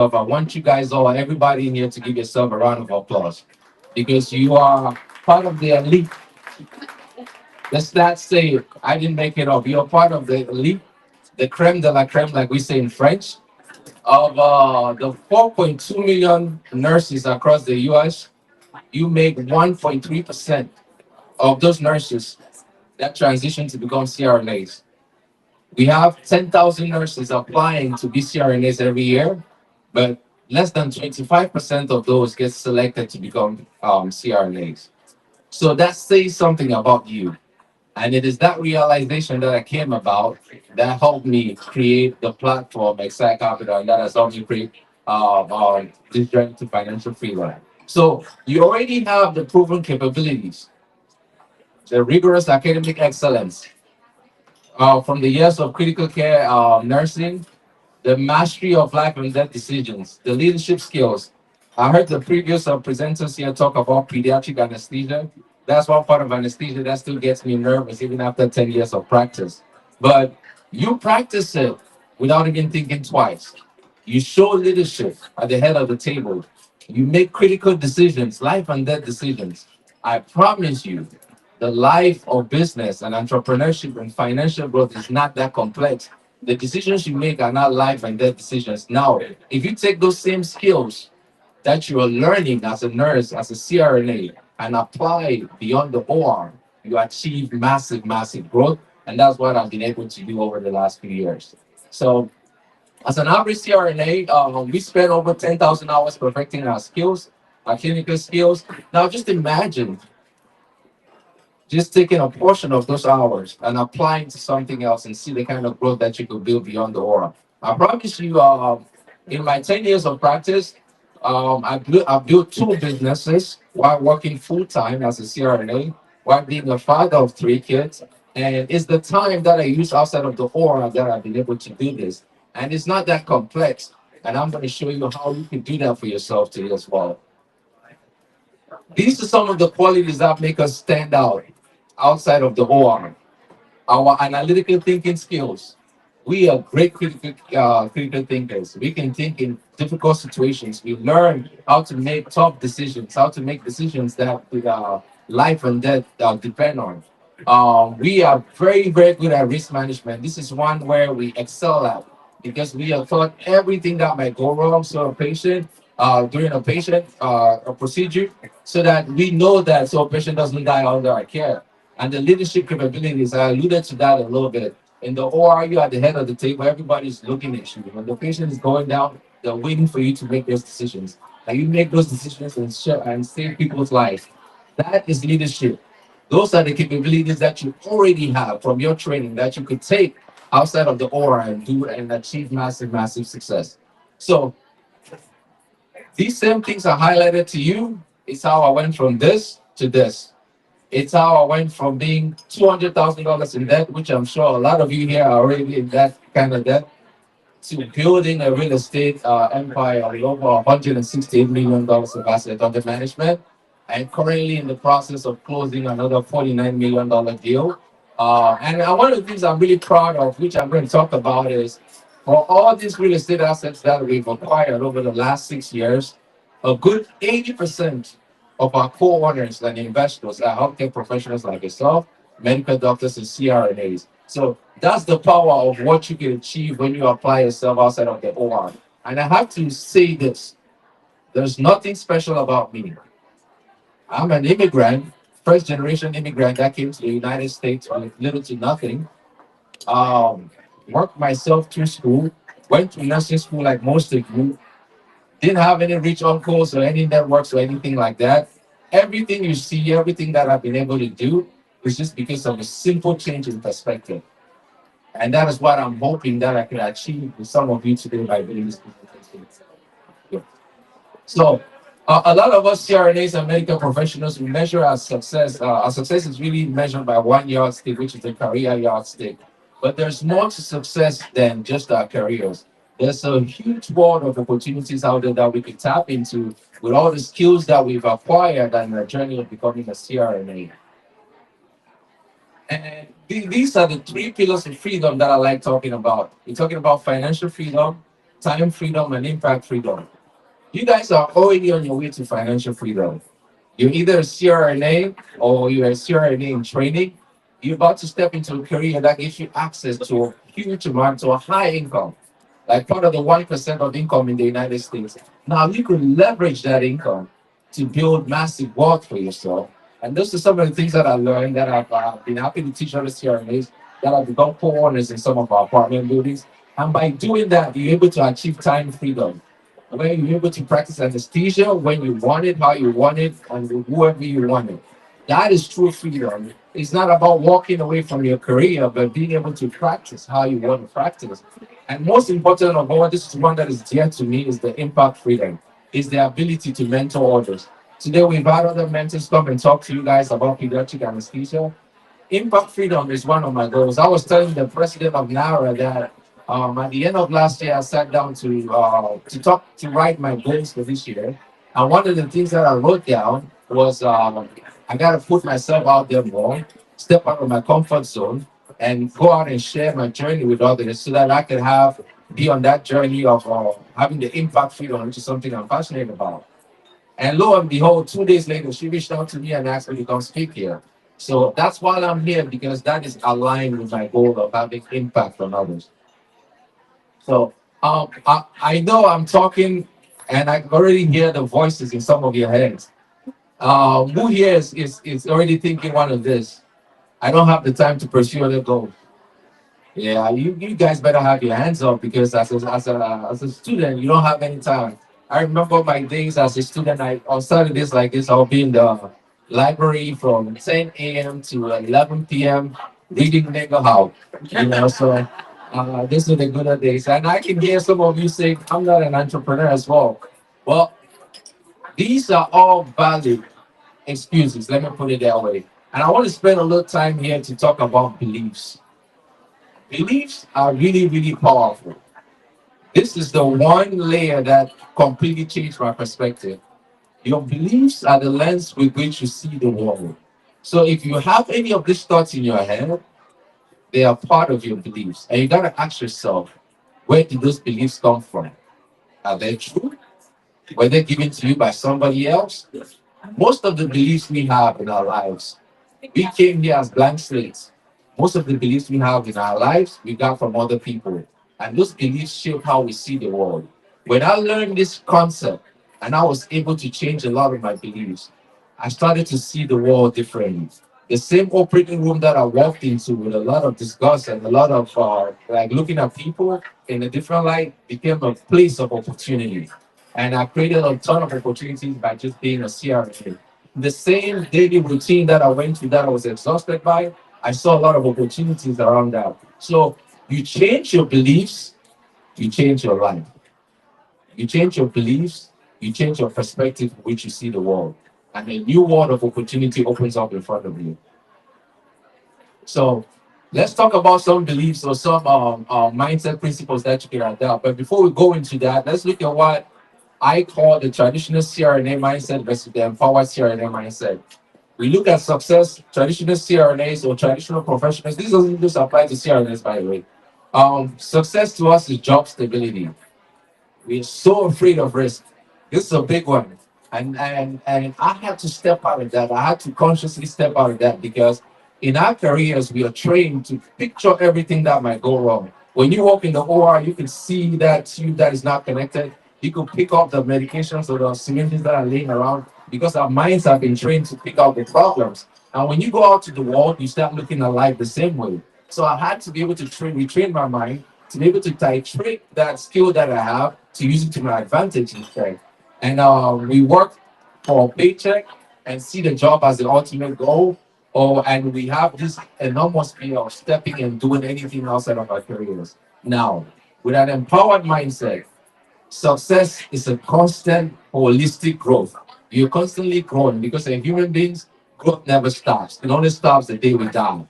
I want you guys all, everybody in here, to give yourself a round of applause because you are part of the elite. Let's not say I didn't make it up. You're part of the elite, the creme de la creme, like we say in French, of the 4.2 million nurses across the US. You make 1.3% of those nurses that transition to become CRNAs. We have 10,000 nurses applying to be CRNAs every year, but less than 25% of those get selected to become CRNAs. So that says something about you. And it is that realization that I came about that helped me create the platform, Excite Capital, and that has helped me create this journey to financial freedom. So you already have the proven capabilities, the rigorous academic excellence from the years of critical care nursing, the mastery of life and death decisions, the leadership skills. I heard the previous presenters here talk about pediatric anesthesia. That's one part of anesthesia that still gets me nervous even after 10 years of practice. But you practice it without even thinking twice. You show leadership at the head of the table. You make critical decisions, life and death decisions. I promise you, the life of business and entrepreneurship and financial growth is not that complex. The decisions you make are not life and death decisions. Now, if you take those same skills that you are learning as a nurse, as a CRNA, and apply beyond the OR, you achieve massive, massive growth. And that's what I've been able to do over the last few years. So, as an average CRNA, we spend over 10,000 hours perfecting our skills, our clinical skills. Now, just imagine just taking a portion of those hours and applying to something else and see the kind of growth that you could build beyond the aura. I promise you, in my 10 years of practice, I've built two businesses while working full time as a CRNA, while being a father of three kids. And it's the time that I use outside of the aura that I've been able to do this. And it's not that complex. And I'm going to show you how you can do that for yourself today as well. These are some of the qualities that make us stand out outside of the OR. Our analytical thinking skills. We are great critical thinkers. We can think in difficult situations. We learn how to make tough decisions, how to make decisions that life and death depend on. We are very, very good at risk management. This is one where we excel at because we have taught everything that might go wrong. So a patient, during a patient a procedure, so that we know that so a patient doesn't die under our care. And the leadership capabilities, I alluded to that a little bit. In the OR, you at the head of the table, everybody's looking at you. When the patient is going down, they're waiting for you to make those decisions. And you make those decisions and save people's lives. That is leadership. Those are the capabilities that you already have from your training that you could take outside of the OR and do and achieve massive, massive success. So these same things are highlighted to you. It's how I went from this to this. It's how I went from being $200,000 in debt, which I'm sure a lot of you here are already in that kind of debt, to building a real estate empire of over $168 million of asset under management, and currently in the process of closing another $49 million deal. And one of the things I'm really proud of, which I'm going to talk about, is for all these real estate assets that we've acquired over the last 6 years, a good 80% of our co-owners and investors are healthcare professionals like yourself, medical doctors, and CRNAs. So that's the power of what you can achieve when you apply yourself outside of the OR. And I have to say this, there's nothing special about me. I'm an immigrant, first generation immigrant that came to the United States with little to nothing. Um, Worked myself through school, went to nursing school like most of you, didn't have any rich uncles or any networks or anything like that. Everything you see, everything that I've been able to do is just because of a simple change in perspective. And that is what I'm hoping that I can achieve with some of you today by doing this presentation. Yeah. So, a lot of us CRNAs and medical professionals, we measure our success. Our success is really measured by one yardstick, which is the career yardstick. But there's more to success than just our careers. There's a huge world of opportunities out there that we can tap into with all the skills that we've acquired on the journey of becoming a CRNA. And these are the three pillars of freedom that I like talking about. We're talking about financial freedom, time freedom and impact freedom. You guys are already on your way to financial freedom. You're either a CRNA or you're a CRNA in training. You're about to step into a career that gives you access to a huge amount, to a high income, like part of the 1% of income in the United States. Now, you could leverage that income to build massive wealth for yourself. And those are some of the things that I learned that I've been happy to teach other CRNAs, that I've become co-owners in some of our apartment buildings. And by doing that, you're able to achieve time freedom, where you're able to practice anesthesia when you want it, how you want it, and with whoever you want it. That is true freedom. It's not about walking away from your career, but being able to practice how you want to practice. And most important of all, this is one that is dear to me, is the impact freedom, is the ability to mentor others. Today we've had other mentors come and talk to you guys about pediatric anesthesia. Impact freedom is one of my goals. I was telling the president of NARA that at the end of last year, I sat down to write my goals for this year. And one of the things that I wrote down was I got to put myself out there more, step out of my comfort zone, and go out and share my journey with others so that I can be on that journey of having the impact freedom, which is something I'm passionate about. And lo and behold, 2 days later, she reached out to me and asked me to come speak here. So that's why I'm here, because that is aligned with my goal of having impact on others. So I know I'm talking and I can already hear the voices in some of your heads. Who here is already thinking one of this? I don't have the time to pursue other goals. Yeah, you guys better have your hands up, because as a student, you don't have any time. I remember my days as a student. On Saturdays like this, I'll be in the library from 10 a.m. to 11 p.m. reading nigga how. So these are the good days. And I can hear some of you saying, I'm not an entrepreneur as well. Well, these are all valid excuses. Let me put it that way. And I want to spend a little time here to talk about beliefs. Beliefs are really, really powerful. This is the one layer that completely changed my perspective. Your beliefs are the lens with which you see the world. So if you have any of these thoughts in your head, they are part of your beliefs. And you got to ask yourself, where did those beliefs come from? Are they true? Were they given to you by somebody else? Most of the beliefs we have in our lives, we came here as blank slates. Most of the beliefs we have in our lives, we got from other people. And those beliefs shape how we see the world. When I learned this concept and I was able to change a lot of my beliefs, I started to see the world differently. The same operating room that I walked into with a lot of disgust and a lot of like looking at people in a different light became a place of opportunity. And I created a ton of opportunities by just being a CRA. The same daily routine that I went through that I was exhausted by, I saw a lot of opportunities around that. So you change your beliefs, you change your life. You change your beliefs, you change your perspective in which you see the world. And a new world of opportunity opens up in front of you. So let's talk about some beliefs or some mindset principles that you can adapt. But before we go into that, let's look at what I call the traditional CRNA mindset versus the empowered CRNA mindset. We look at success, traditional CRNAs or traditional professionals. This doesn't just apply to CRNAs, by the way. Success to us is job stability. We're so afraid of risk. This is a big one. And I had to step out of that. I had to consciously step out of that, because in our careers we are trained to picture everything that might go wrong. When you walk in the OR, you can see that tube that is not connected. You can pick up the medications or the syringes that are laying around, because our minds have been trained to pick out the problems. And when you go out to the world, you start looking at life the same way. So I had to be able to retrain my mind to be able to titrate that skill that I have to use it to my advantage instead. And we work for a paycheck and see the job as the ultimate goal. And we have this enormous fear of stepping and doing anything outside of our careers. Now, with an empowered mindset, success is a constant holistic growth. You're constantly growing, because as human beings, growth never stops. It only stops the day we die.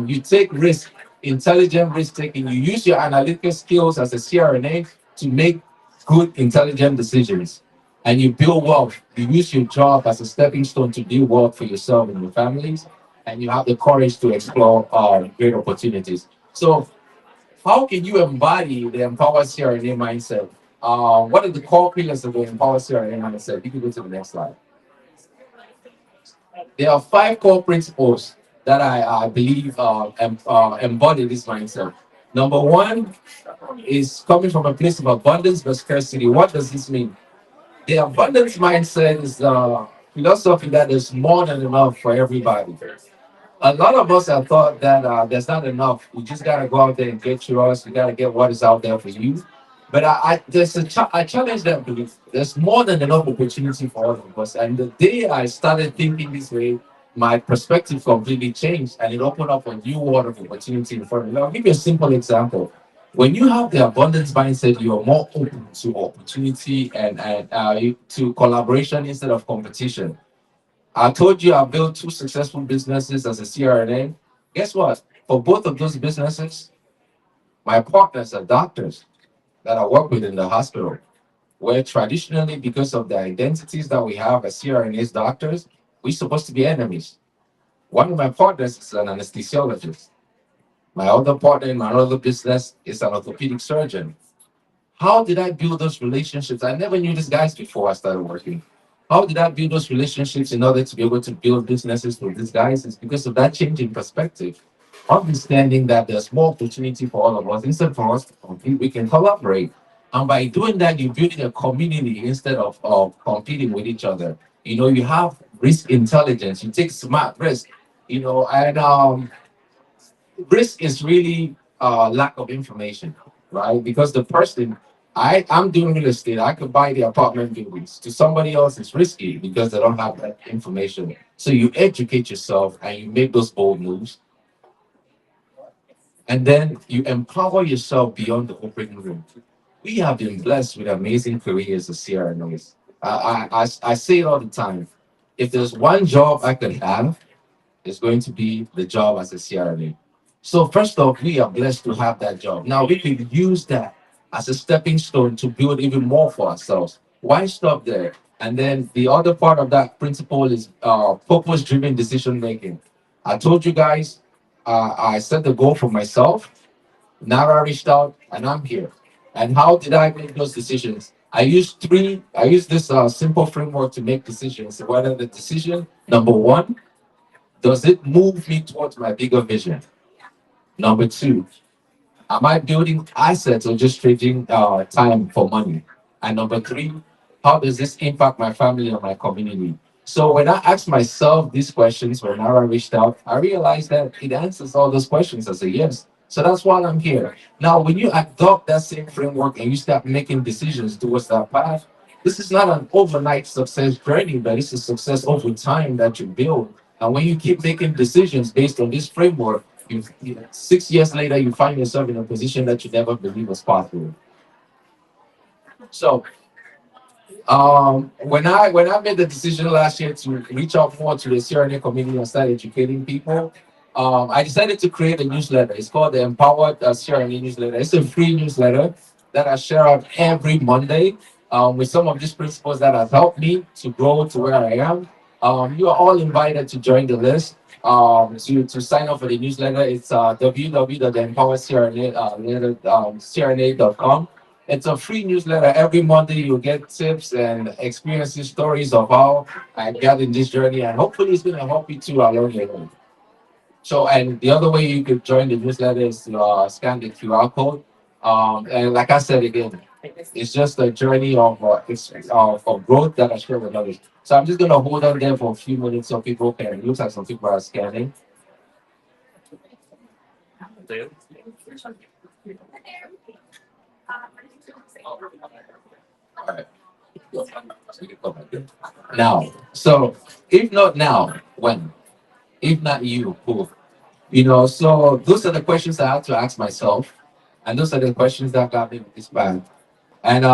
You take risk, intelligent risk taking. You use your analytical skills as a CRNA to make good, intelligent decisions. And you build wealth. You use your job as a stepping stone to build wealth for yourself and your families. And you have the courage to explore great opportunities. So How can you embody the Empower CRNA mindset? What are the core pillars of the Empower CRNA mindset? You can go to the next slide. There are five core principles that I believe embody this mindset. Number one is coming from a place of abundance versus scarcity. What does this mean? The abundance mindset is the philosophy that there's more than enough for everybody. A lot of us have thought that there's not enough. You just gotta go out there and get yours. You gotta get what is out there for you. But I challenge that belief. There's more than enough opportunity for all of us. And the day I started thinking this way, my perspective completely changed, and it opened up a new world of opportunity in front of me. I'll give you a simple example. When you have the abundance mindset, you are more open to opportunity and to collaboration instead of competition. I told you I built two successful businesses as a CRNA. Guess what? For both of those businesses, my partners are doctors that I work with in the hospital. Where traditionally, because of the identities that we have as CRNAs doctors, we're supposed to be enemies. One of my partners is an anesthesiologist. My other partner in my other business is an orthopedic surgeon. How did I build those relationships? I never knew these guys before I started working. How did I build those relationships in order to be able to build businesses with these guys? It's because of that change in perspective. Understanding that there's more opportunity for all of us. Instead for us to compete, we can collaborate. And by doing that, you're building a community instead of competing with each other. You know, you have risk intelligence, you take smart risk, and risk is really lack of information, right? Because the person, I'm doing real estate, I could buy the apartment buildings. To somebody else, it's risky because they don't have that information. So you educate yourself and you make those bold moves, and then you empower yourself beyond the operating room. We have been blessed with amazing careers as CRNOs. I say it all the time. If there's one job I could have, is going to be the job as a CRNA. So first off, we are blessed to have that job. Now we can use that as a stepping stone to build even more for ourselves. Why stop there? And then the other part of that principle is purpose-driven decision making. I told you guys, I set the goal for myself. NARA reached out, and I'm here. And how did I make those decisions? I used this simple framework to make decisions. Whether the decision, number one, does it move me towards my bigger vision? Number two, am I building assets or just trading time for money? And number three, how does this impact my family and my community? So when I asked myself these questions when Nara reached out, I realized that it answers all those questions as a yes. So that's why I'm here. Now, when you adopt that same framework and you start making decisions towards that path, this is not an overnight success journey, but it's a success over time that you build. And when you keep making decisions based on this framework, 6 years later, you find yourself in a position that you never believed was possible. So when I made the decision last year to reach out more to the CRNA community and start educating people, I decided to create a newsletter. It's called the Empowered CRNA newsletter. It's a free newsletter that I share out every Monday with some of these principles that have helped me to grow to where I am. You are all invited to join the list. To sign up for the newsletter, it's www.empowercrna.com. It's a free newsletter. Every Monday, you'll get tips and experiences, stories of how I got in this journey, and hopefully, it's going to help you too along the way. So, and the other way you could join the newsletter is to scan the QR code. And like I said again, it's just a journey of growth that I share with others. So I'm just going to hold on there for a few minutes so people can, it looks like some people are scanning. All right. Now, so if not now, when? If not you, who? So those are the questions I had to ask myself. And those are the questions that got me with this band. And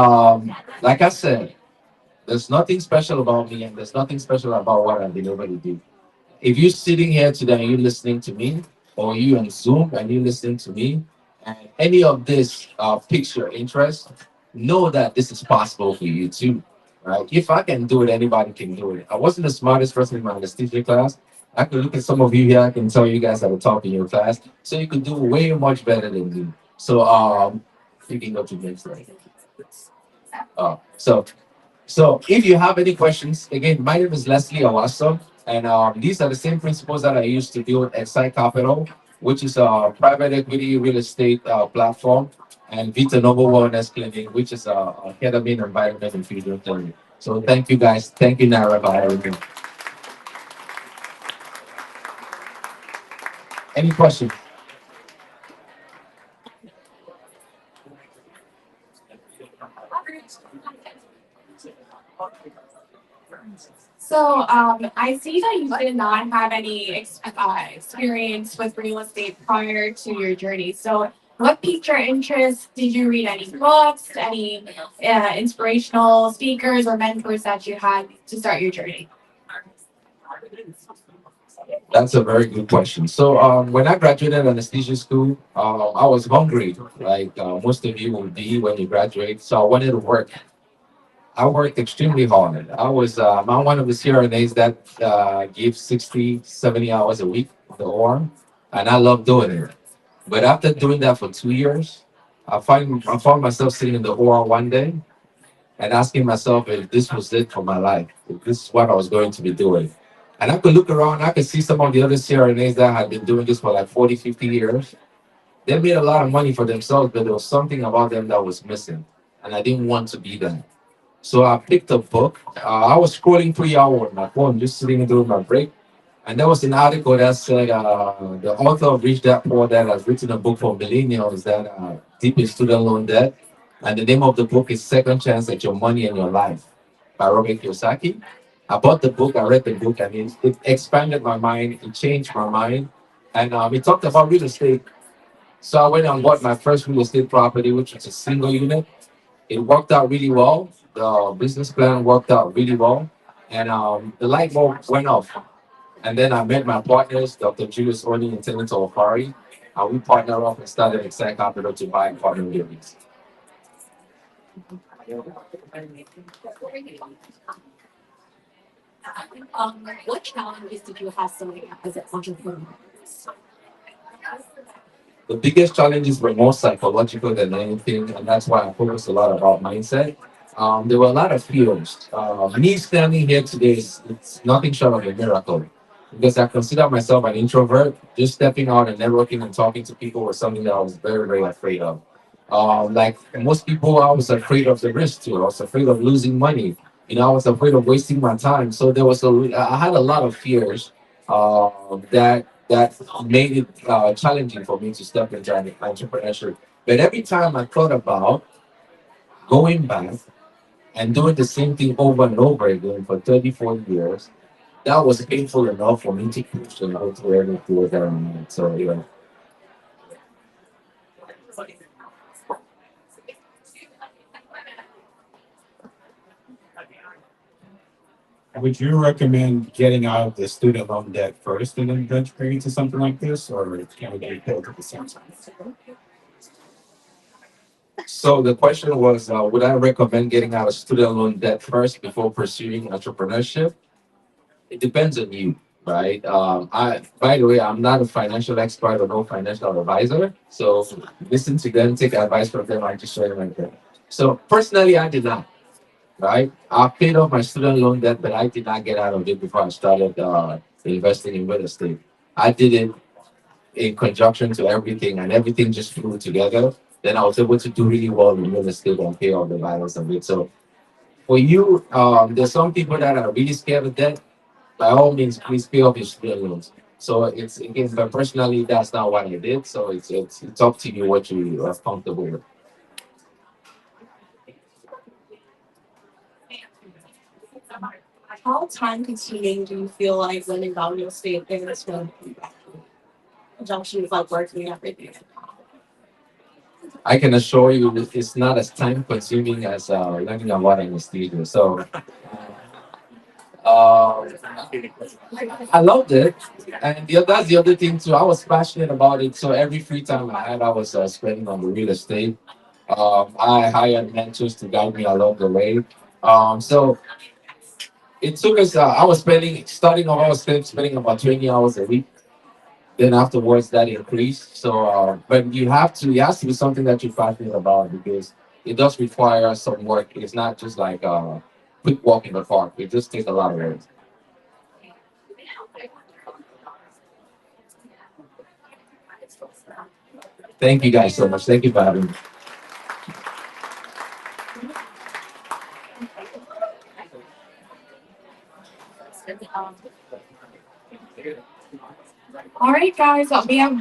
like I said, there's nothing special about me and there's nothing special about what I've been able to do. If you're sitting here today and you're listening to me, or you on Zoom and you're listening to me, and any of this piques your interest, know that this is possible for you too. Right? If I can do it, anybody can do it. I wasn't the smartest person in my anesthesia class. I could look at some of you here, I can tell you guys at the top in your class, so you could do way much better than me. So you can go to the next slide. So if you have any questions, again, my name is Leslie Awasom, and these are the same principles that I used to build at Site Capital, which is a private equity real estate platform, and Vita Novo Wellness Clinic, which is a ketamine environment and fusion clinic. So thank you guys. Thank you, NARA, for having me. Any questions? So I see that you did not have any experience with real estate prior to your journey. So what piqued your interest? Did you read any books, any inspirational speakers or mentors that you had to start your journey? That's a very good question. So, when I graduated anesthesia school, I was hungry, like most of you will be when you graduate. So, I wanted to work. I worked extremely hard. I'm one of the CRNAs that give 60, 70 hours a week on the OR, and I love doing it. But after doing that for 2 years, I found myself sitting in the OR one day and asking myself if this was it for my life, if this is what I was going to be doing. And I could look around, I could see some of the other CRNAs that had been doing this for like 40, 50 years. They made a lot of money for themselves, but there was something about them that was missing. And I didn't want to be that. So I picked a book. I was scrolling through Yahoo on my phone, just sitting during my break. And there was an article that said the author of Rich Dad Poor Dad has written a book for millennials that are deep in student loan debt. And the name of the book is Second Chance at Your Money and Your Life by Robert Kiyosaki. I bought the book, I read the book, and it expanded my mind, it changed my mind. And it talked about real estate. So I went and bought my first real estate property, which was a single unit. It worked out really well. The business plan worked out really well. And the light bulb went off. And then I met my partners, Dr. Julius Oni and Tenny Tolofari. And we partnered up and started Exact Capital to buy apartment buildings. What challenges did you have starting out as an entrepreneur? The biggest challenges were more psychological than anything, and that's why I focus a lot about mindset. There were a lot of fears. Me standing here today is it's nothing short of a miracle because I consider myself an introvert. Just stepping out and networking and talking to people was something that I was very, very afraid of. Like most people, I was afraid of the risk too. I was afraid of losing money. I was afraid of wasting my time. So I had a lot of fears that made it challenging for me to step into entrepreneurship. But every time I thought about going back and doing the same thing over and over again for 34 years, that was painful enough for me to push and go through everything that I'm in. So, Would you recommend getting out of the student loan debt first and then venturing into something like this, or can we get both at the same time? so the question was, would I recommend getting out of student loan debt first before pursuing entrepreneurship? It depends on you, right? By the way, I'm not a financial expert or no financial advisor. So listen to them, take advice from them. I just share like that. So personally, I did not, right? I paid off my student loan debt, but I did not get out of it before I started investing in real estate. I did it in conjunction to everything, and everything just flew together. Then I was able to do really well in real estate and pay off the balance of it. So for you, there's some people that are really scared of debt. By all means, please pay off your student loans. So it's again, but personally, that's not what I did. So it's up to you what you are comfortable with. How time consuming do you feel like learning about real estate is when conjunction with like working and everything? I can assure you, it's not as time consuming as learning about anesthesia. So uh, I loved it, and that's the other thing too. I was passionate about it, so every free time I had, I was spending on the real estate. I hired mentors to guide me along the way. So it took us. I was spending starting off. I was spending about 20 hours a week Then afterwards, that increased. So, but it has to be something that you're passionate about because it does require some work. It's not just like a quick walk in the park. It just takes a lot of work. Thank you guys so much. Thank you for having me. All right, guys, we have